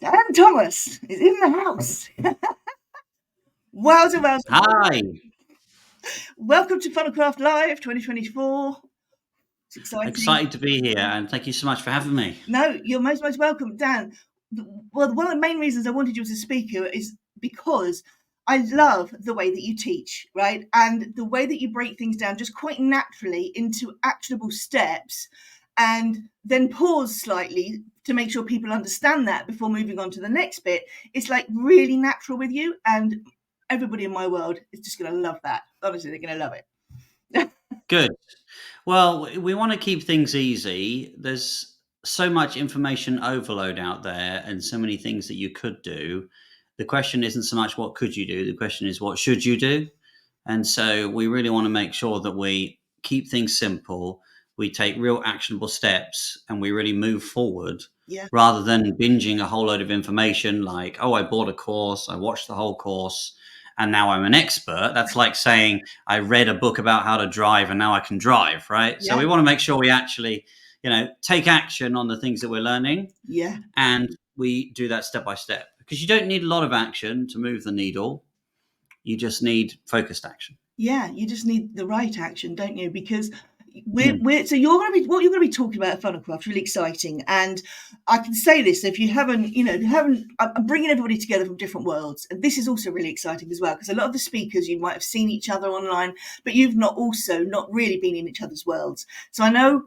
Dan Thomas is in the house. Welcome, Hi, welcome to Funnelcraft Live 2024. It's exciting. excited to be here and thank you so much for having me. No, you're most welcome, Dan. Well, one of the main reasons I wanted you as a speaker is because I love the way that you teach, right? And the way that you break things down just quite naturally into actionable steps and then pause slightly to make sure people understand that before moving on to the next bit. It's like really natural with you, and everybody in my world is just going to love that. Honestly, they're going to love it. Good. Well, we want to keep things easy. There's so much information overload out there and so many things that you could do. The question isn't so much what could you do, the question is what should you do? And so we really want to make sure that we keep things simple, we take real actionable steps, and we really move forward Yeah. rather than binging a whole load of information like, oh, I bought a course, I watched the whole course, and now I'm an expert. That's like saying I read a book about how to drive and now I can drive, right? So Yeah. we want to make sure we actually, take action on the things that we're learning, Yeah. and we do that step by step because you don't need a lot of action to move the needle. You just need focused action. Yeah, you just need the right action, don't you? Because Mm. we're so you're going to be what you're going to be talking about at Funnelcraft, really exciting. And I can say this: if you haven't, I'm bringing everybody together from different worlds, and this is also really exciting as well because a lot of the speakers you might have seen each other online, but you've not really been in each other's worlds. So I know,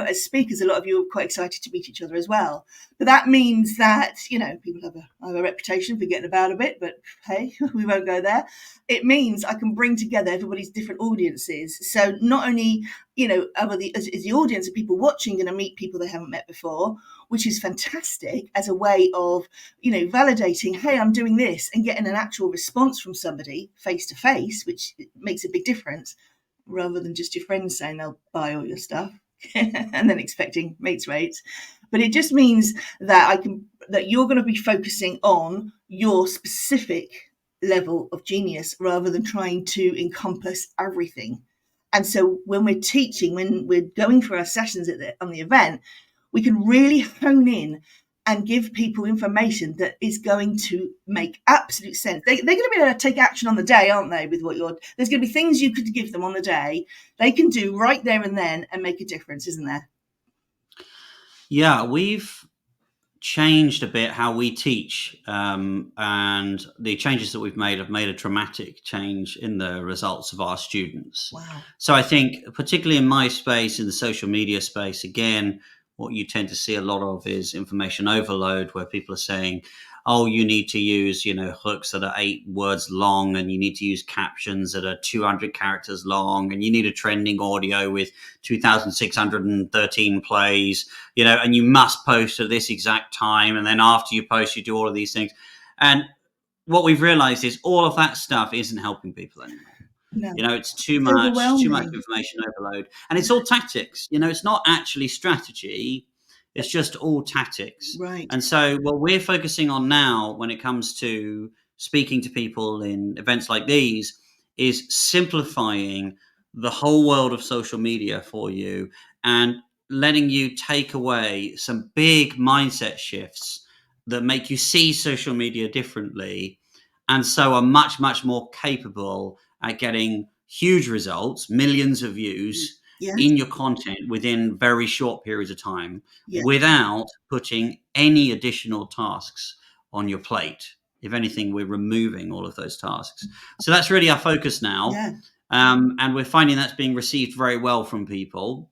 as speakers, a lot of you are quite excited to meet each other as well. But that means that people have a reputation for getting about a bit, but hey, we won't go there. It means I can bring together everybody's different audiences. So not only, is the audience of people watching going to meet people they haven't met before, which is fantastic as a way of, validating, hey, I'm doing this and getting an actual response from somebody face to face, which makes a big difference rather than just your friends saying they'll buy all your stuff and then expecting mates rates. But it just means that you're going to be focusing on your specific level of genius rather than trying to encompass everything. And so when we're teaching, when we're going through our sessions on the event, we can really hone in and give people information that is going to make absolute sense. They're going to be able to take action on the day, aren't they? With there's going to be things you could give them on the day they can do right there and then and make a difference, isn't there? Yeah, we've changed a bit how we teach, and the changes that we've made have made a dramatic change in the results of our students. Wow. So I think, particularly in my space, in the social media space, again, what you tend to see a lot of is information overload, where people are saying, oh, you need to use, hooks that are 8 words long, and you need to use captions that are 200 characters long, and you need a trending audio with 2,613 plays, and you must post at this exact time. And then after you post, you do all of these things. And what we've realized is all of that stuff isn't helping people anymore. No, It's too it's much overwhelming. information overload. And it's all tactics. It's not actually strategy. It's just all tactics. Right. And so what we're focusing on now when it comes to speaking to people in events like these is simplifying the whole world of social media for you and letting you take away some big mindset shifts that make you see social media differently, and so are much, much more capable at getting huge results, millions of views Yeah. in your content within very short periods of time, Yeah. without putting any additional tasks on your plate. If anything, we're removing all of those tasks. So that's really our focus now. Yeah. And we're finding that's being received very well from people,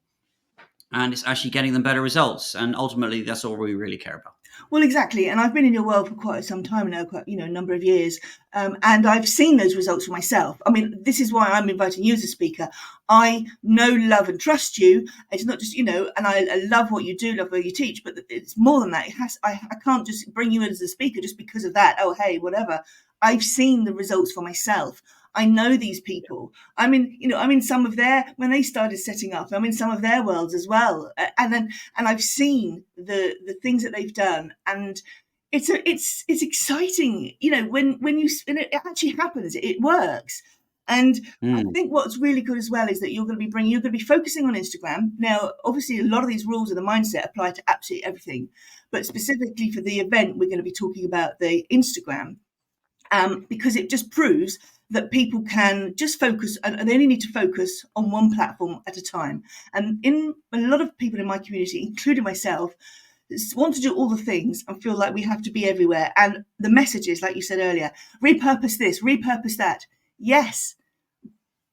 and it's actually getting them better results. And ultimately, that's all we really care about. Well, exactly. And I've been in your world for quite some time now, a number of years. And I've seen those results for myself. I mean, this is why I'm inviting you as a speaker. I know, love and trust you. It's not just, and I love what you do, love what you teach, but it's more than that. I can't just bring you in as a speaker just because of that. Oh, hey, whatever. I've seen the results for myself. I know these people. I'm in some of when they started setting up, I'm in some of their worlds as well. And I've seen the things that they've done, and it's exciting, when it actually happens, it works. And I Mm. think what's really good as well is that you're going to be focusing on Instagram. Now, obviously, a lot of these rules of the mindset apply to absolutely everything, but specifically for the event, we're going to be talking about the Instagram, because it just proves that people can just focus, and they only need to focus on one platform at a time. And in a lot of people in my community, including myself, want to do all the things and feel like we have to be everywhere. And the messages, like you said earlier, repurpose this, repurpose that. Yes.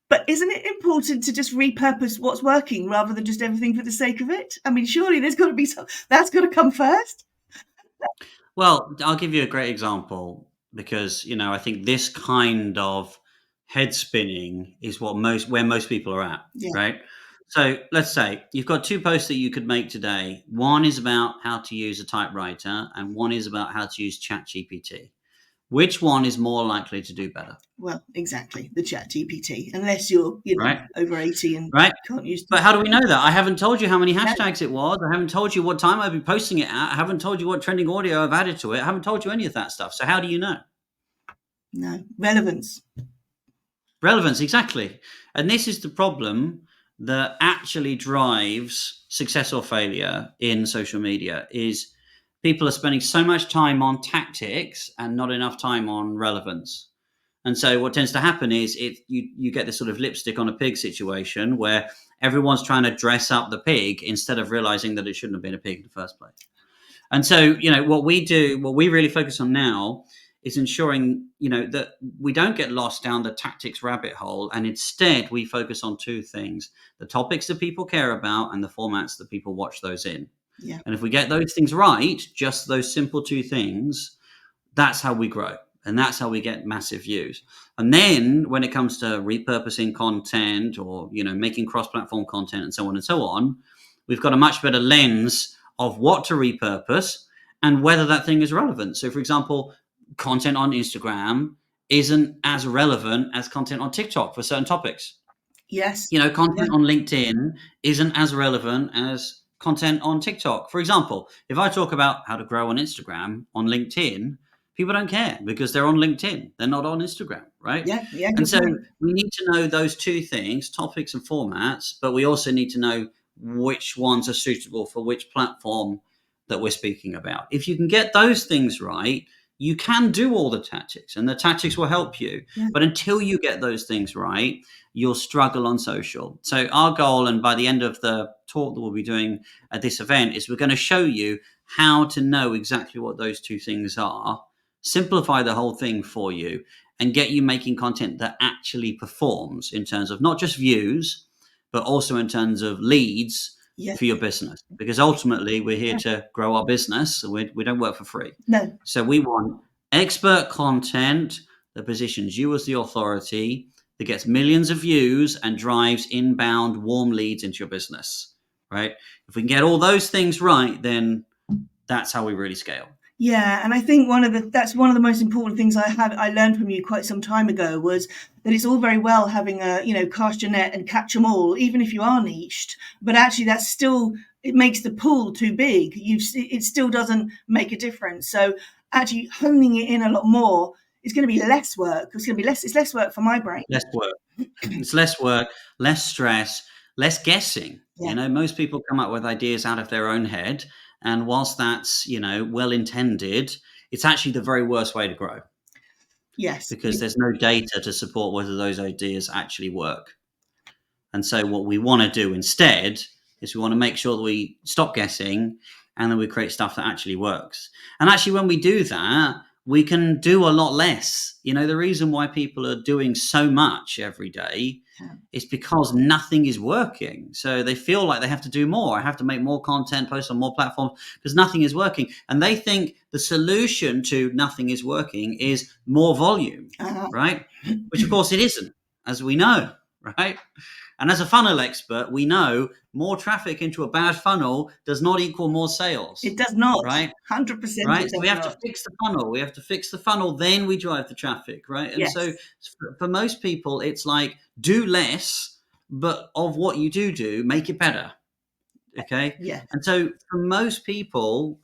But isn't it important to just repurpose what's working rather than just everything for the sake of it? I mean, surely there's got to be that's got to come first. Well, I'll give you a great example because, I think this kind of head spinning is where most people are at, Yeah. right? So let's say you've got two posts that you could make today. One is about how to use a typewriter, and one is about how to use ChatGPT. Which one is more likely to do better, Well, exactly. The Chat GPT, unless you're, right? over 80 and Right? can't use. But how do we know that? I haven't told you how many No, hashtags it was. I haven't told you what time I've been posting it at. I haven't told you what trending audio I've added to it. I haven't told you any of that stuff. So how do you know? no relevance. Relevance, exactly. And this is the problem that actually drives success or failure in social media is people are spending so much time on tactics and not enough time on relevance. And so what tends to happen is you get this sort of lipstick on a pig situation where everyone's trying to dress up the pig instead of realizing that it shouldn't have been a pig in the first place. And so, what we really focus on now is ensuring, that we don't get lost down the tactics rabbit hole. And instead, we focus on two things: the topics that people care about and the formats that people watch those in. Yeah. And if we get those things right, just those simple two things, that's how we grow. And that's how we get massive views. And then when it comes to repurposing content or, making cross-platform content and so on, we've got a much better lens of what to repurpose and whether that thing is relevant. So, for example, content on Instagram isn't as relevant as content on TikTok for certain topics. Yes. Content Yeah. on LinkedIn isn't as relevant as content on TikTok. For example, if I talk about how to grow on Instagram on LinkedIn, people don't care because they're on LinkedIn. They're not on Instagram, right? Yeah. Yeah. And Good so point. we need to know those two things, topics and formats, but we also need to know which ones are suitable for which platform that we're speaking about. If you can get those things right, you can do all the tactics and the tactics will help you. Yeah. But until you get those things right, you'll struggle on social. So our goal, and by the end of the talk that we'll be doing at this event, is we're going to show you how to know exactly what those two things are, simplify the whole thing for you, and get you making content that actually performs in terms of not just views, but also in terms of leads Yeah. for your business. Because ultimately, we're here Yeah. to grow our business. So we don't work for free. No. So we want expert content that positions you as the authority, that gets millions of views and drives inbound warm leads into your business, right? If we can get all those things right, then that's how we really scale. Yeah, and I think that's one of the most important things I learned from you quite some time ago was that it's all very well having cast your net and catch them all, even if you are niched, but actually that's still, it makes the pool too big. It still doesn't make a difference. So actually honing it in a lot more is going to be less work. It's less work for my brain. Less work. It's less work, less stress, less guessing. Yeah. Most people come up with ideas out of their own head. And whilst that's, well intended, it's actually the very worst way to grow Yes. because there's no data to support whether those ideas actually work. And so what we want to do instead is we want to make sure that we stop guessing and then we create stuff that actually works. And actually, when we do that, we can do a lot less. The reason why people are doing so much every day is because nothing is working. So they feel like they have to do more. I have to make more content, post on more platforms because nothing is working. And they think the solution to nothing is working is more volume, right? Which of course it isn't, as we know, right? And as a funnel expert, we know more traffic into a bad funnel does not equal more sales. It does not. Right? 100% Right? it So does we have not. to fix the funnel. We have to fix the funnel, then we drive the traffic, right? And Yes. so for most people, it's like do less, but of what you do, make it better. Okay? Yeah. And so for most people,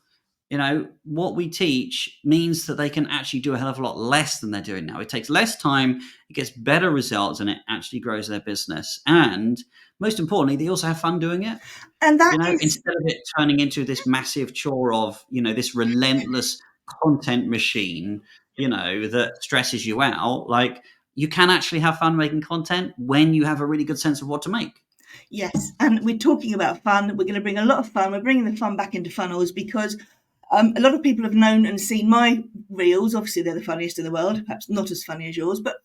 what we teach means that they can actually do a hell of a lot less than they're doing now. It takes less time, it gets better results, and it actually grows their business. And most importantly, they also have fun doing it. And that is, Instead of it turning into this massive chore of, this relentless content machine, that stresses you out. Like, you can actually have fun making content when you have a really good sense of what to make. yes. And we're talking about fun. We're going to bring a lot of fun. We're bringing the fun back into funnels because a lot of people have known and seen my reels. Obviously, they're the funniest in the world, perhaps not as funny as yours, but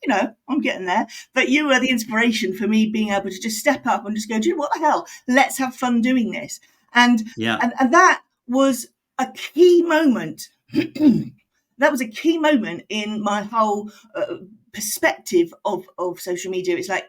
I'm getting there. But you were the inspiration for me being able to just step up and just go, do you know what the hell? Let's have fun doing this. And that was a key moment. That was a key moment in my whole perspective of social media. It's like,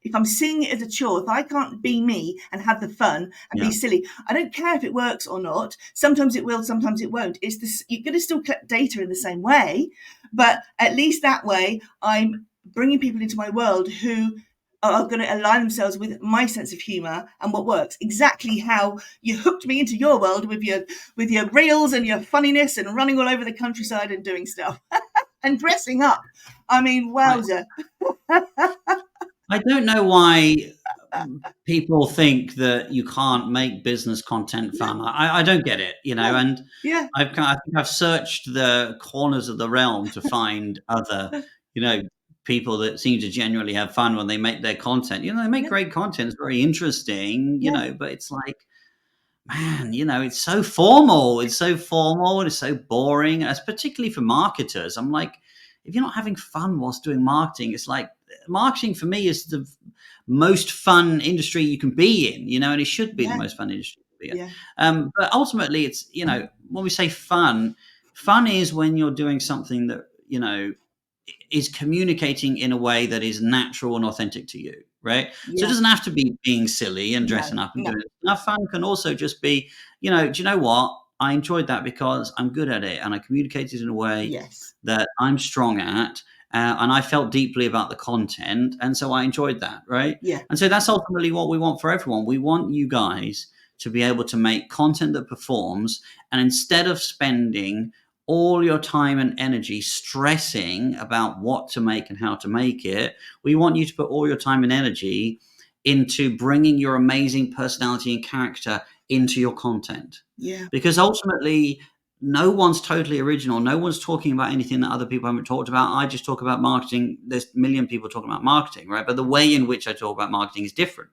if I'm seeing it as a chore, if I can't be me and have the fun and be silly, I don't care if it works or not. Sometimes it will, sometimes it won't. It's this, you're going to still collect data in the same way, but at least that way I'm bringing people into my world who are going to align themselves with my sense of humor and what works. Exactly how you hooked me into your world with your reels and your funniness and running all over the countryside and doing stuff and dressing up. I mean, wowza. I don't know why people think that you can't make business content fun. I don't get it, and I think I've searched the corners of the realm to find other, people that seem to genuinely have fun when they make their content. They make great content. It's very interesting, but it's like, man, it's so formal. It's so formal and it's so boring. It's particularly for marketers. I'm like, if you're not having fun whilst doing marketing, it's like, marketing for me is the most fun industry you can be in, and it should be the most fun industry to be in. But ultimately, it's, when we say fun is when you're doing something that, is communicating in a way that is natural and authentic to you, right? So it doesn't have to be being silly and dressing up and doing it. Now, fun can also just be, do you know what? I enjoyed that because I'm good at it and I communicated in a way that I'm strong at. And I felt deeply about the content. And so I enjoyed that, right? And so that's ultimately what we want for everyone. We want you guys to be able to make content that performs. And instead of spending all your time and energy stressing about what to make and how to make it, we want you to put all your time and energy into bringing your amazing personality and character into your content. Because ultimately, no one's totally original. No one's talking about anything that other people haven't talked about. I just talk about marketing. There's a million people talking about marketing, right? But the way in which I talk about marketing is different.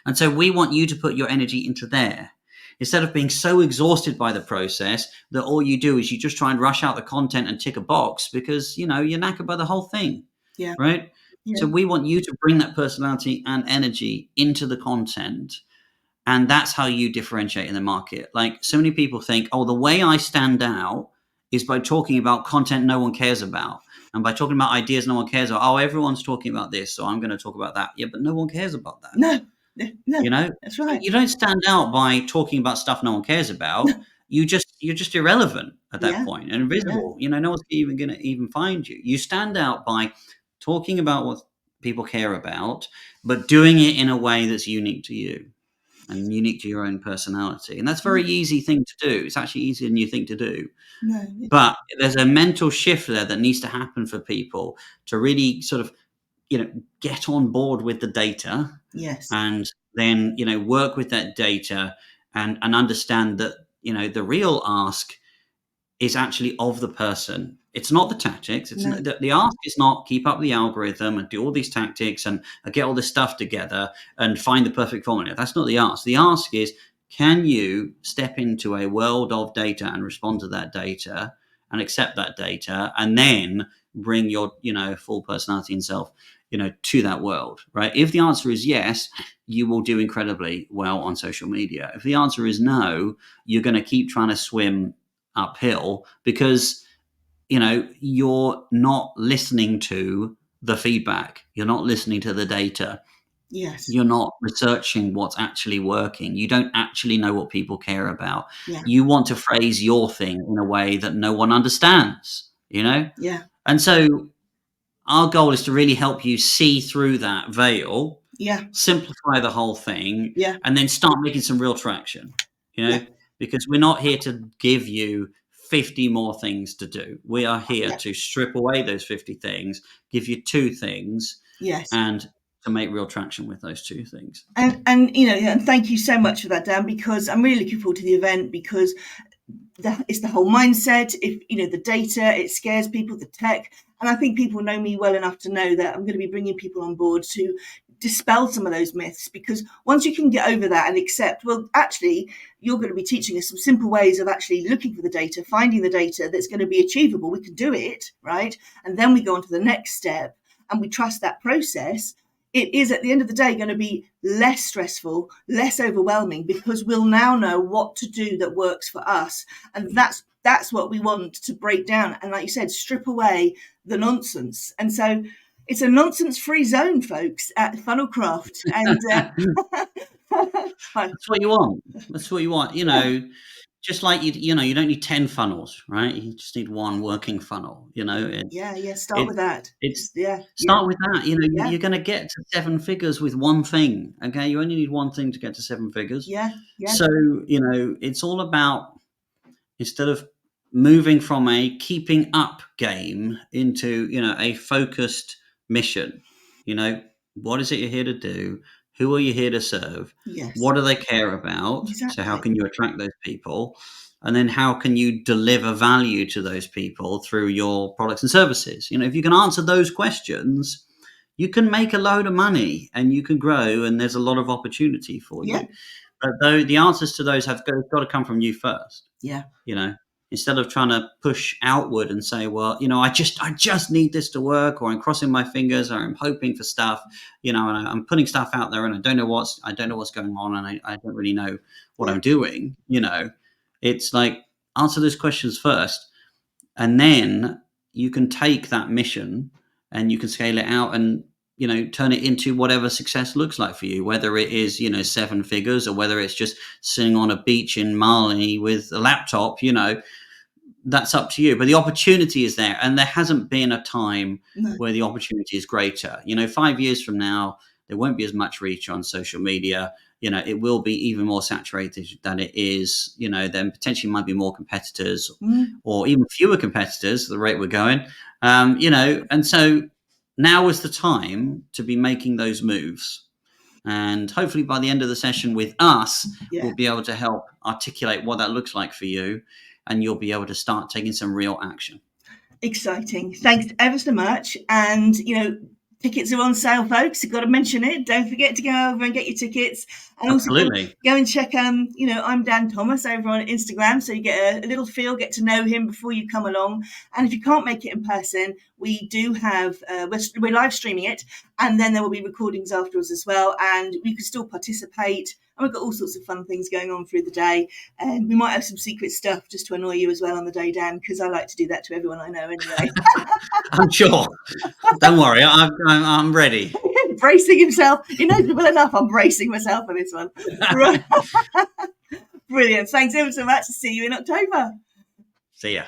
And so we want you to put your energy into there. Instead of being so exhausted by the process that all you do is you just try and rush out the content and tick a box because, you're knackered by the whole thing, right? So we want you to bring that personality and energy into the content. And that's how you differentiate in the market. Like, so many people think, oh, the way I stand out is by talking about content no one cares about. And by talking about ideas no one cares about. Oh, everyone's talking about this, so I'm going to talk about that. Yeah, but no one cares about that. No, that's right. You don't stand out by talking about stuff no one cares about. You're just irrelevant at that point and invisible. No one's even going to even find you. You stand out by talking about what people care about, but doing it in a way that's unique to you and unique to your own personality. And that's a very easy thing to do. It's actually easier than you think to do. But there's a mental shift there that needs to happen for people to really sort of, get on board with the data. And then, work with that data and understand that, the real ask is actually of the person. It's not the tactics. It's the ask is not keep up the algorithm and do all these tactics and get all this stuff together and find the perfect formula. That's not the ask. The ask is, can you step into a world of data and respond to that data and accept that data and then bring your, full personality and self, to that world, right? If the answer is yes, you will do incredibly well on social media. If the answer is no, you're going to keep trying to swim uphill because you're not listening to the feedback, you're not listening to the data, you're not researching what's actually working, you don't actually know what people care about. You want to phrase your thing in a way that no one understands, and so our goal is to really help you see through that veil, simplify the whole thing, and then start making some real traction. because we're not here to give you 50 more things to do. We are here Yeah. to strip away those 50 things, give you 2 things, Yes. and to make real traction with those 2 things. And and thank you so much for that, Dan, because I'm really looking forward to the event, because it's the whole mindset. If the data, it scares people, the tech, and I think people know me well enough to know that I'm going to be bringing people on board to dispel some of those myths, because once you can get over that and accept, well, actually, you're going to be teaching us some simple ways of actually looking for the data, finding the data that's going to be achievable. We can do it, right? And then we go on to the next step and we trust that process. It is at the end of the day going to be less stressful, less overwhelming, because we'll now know what to do that works for us. And that's what we want to break down. And like you said, strip away the nonsense. And so it's a nonsense-free zone, folks, at Funnelcraft. And That's what you want. That's what you want. Just like you don't need 10 funnels, right? You just need one working funnel. Start with that. It's Yeah. start with that. Yeah. You're going to get to 7 figures with one thing. Okay, you only need one thing to get to 7 figures. Yeah. So it's all about, instead of moving from a keeping up game into a focused mission. What is it you're here to do? Who are you here to serve? Yes. What do they care about? Exactly. So how can you attract those people? And then how can you deliver value to those people through your products and services? If you can answer those questions, you can make a load of money and you can grow, and there's a lot of opportunity for you. But though the answers to those have got to come from you first. Yeah. Instead of trying to push outward and say, well, I just need this to work, or I'm crossing my fingers, or I'm hoping for stuff, and I'm putting stuff out there and I don't know what's going on, and I don't really know what I'm doing. It's like, answer those questions first, and then you can take that mission and you can scale it out and turn it into whatever success looks like for you, whether it is 7 figures, or whether it's just sitting on a beach in Mali with a laptop. That's up to you, but the opportunity is there, and there hasn't been a time where the opportunity is greater. 5 years from now, there won't be as much reach on social media. It will be even more saturated than it is. Then potentially might be more competitors, or even fewer competitors at the rate we're going. And so now is the time to be making those moves. And hopefully by the end of the session with us, we'll be able to help articulate what that looks like for you, and you'll be able to start taking some real action. Exciting. Thanks ever so much. And, tickets are on sale, folks. You've got to mention it. Don't forget to go over and get your tickets. And Absolutely. Also go and check, I'm Dan Thomas over on Instagram. So you get a little feel, get to know him before you come along. And if you can't make it in person, we do have, we're live streaming it. And then there will be recordings afterwards as well. And you can still participate. And we've got all sorts of fun things going on through the day. And we might have some secret stuff just to annoy you as well on the day, Dan, because I like to do that to everyone I know anyway. I'm sure. Don't worry. I'm ready. Bracing himself. He knows me well enough. I'm bracing myself for this one. Right. Brilliant. Thanks ever so much. See you in October. See ya.